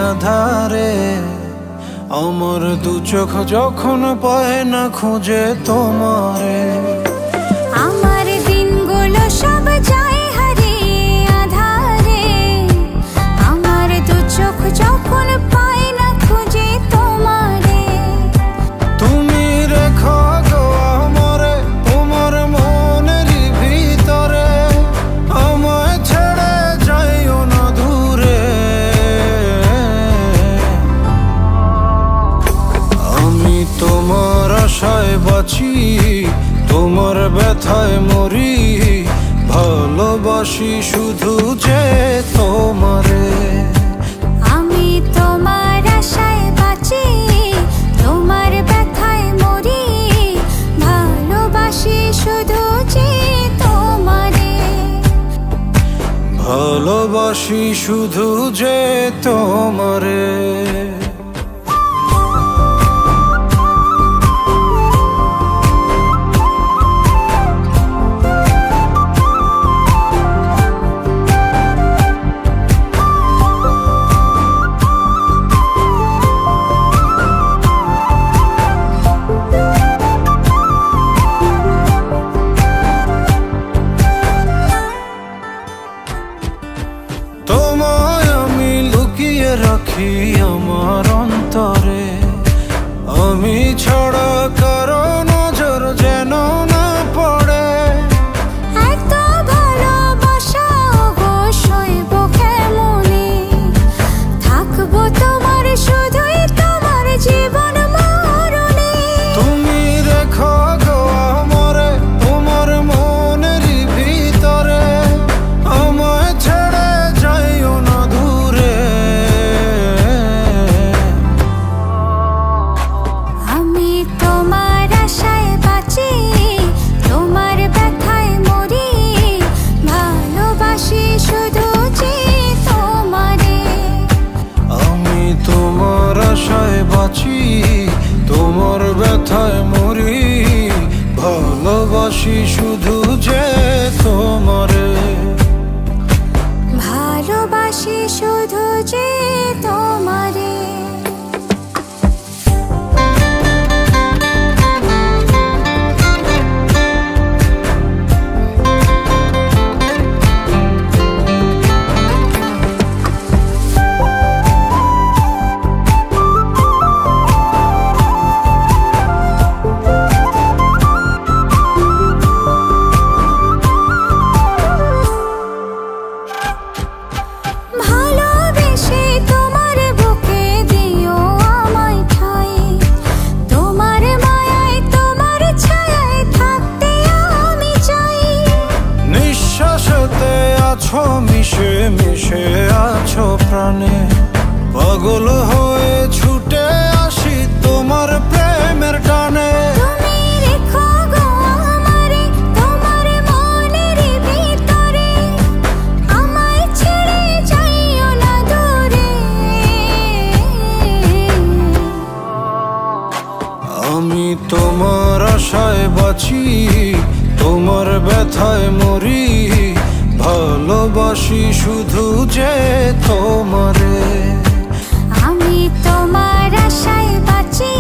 আধারে আমার দু চোখ যখন পায় না খুঁজে তোমারে। আমার দিনগুলো সব যায় হারিয়ে আধারে, আমার দু চোখ যখন পায় না খুঁজে তোমারে। তুমি রেখো গো আমারে তোমার মনের ভিতরে, আমায় ছেড়ে যাইও না দূরে। আমি তোমার আশায় বাঁচি, তোমার ব্যথায় মরি, ভালোবাসি শুধু যে তোমারে। আমি তোমার আশায় বাঁচি, তোমার ব্যথায় মরি, ভালোবাসি শুধু যে তোমারে। ভালোবাসি শুধু যে তোমারে। তোমায় আমি লুকিয়ে রাখি আমার অন্তরে, আমি ছাড়া কারো নজর যেন না পড়ে। এত ভালোবাসা গো সইব কেমনে, থাকবো তোমার শুধুই তোমার জীবন মরণে। তুমি রেখো গো আমারে তোমার মনের ভিতরে, আমায় ছেড়ে যাইও না দূরে। আমি তোমার আশায় বাঁচি, তোমার ব্যথায় মরি, ভালোবাসি শুধু যে তোমারে। আমি তোমার আশায় বাঁচি, তোমার ব্যথায় মরি, ভালোবাসি শুধু যে তোমারে। ভালোবাসি শুধু যে তোমারে। ভালোবেসে তোমার বুকে দিও আমায় ঠাঁই, তোমার মায়ায় তোমার ছায়ায় থাকতে আমি চাই। নিঃশ্বাসেতে আছো মিশে মিশে আছো প্রাণে, পাগল হয়ে ছুটে আসি তোমার প্রেমের টানে। তুমি রেখো গো আমারে তোমার মনের ভিতরে, আমায় ছেড়ে যাইও না দূরে। আমি তোমার আশায় বাঁচি, তোমার ব্যথায় মরি, ভালোবাসি শুধু যে তোমারে। আমি তোমার আশায় বাঁচি,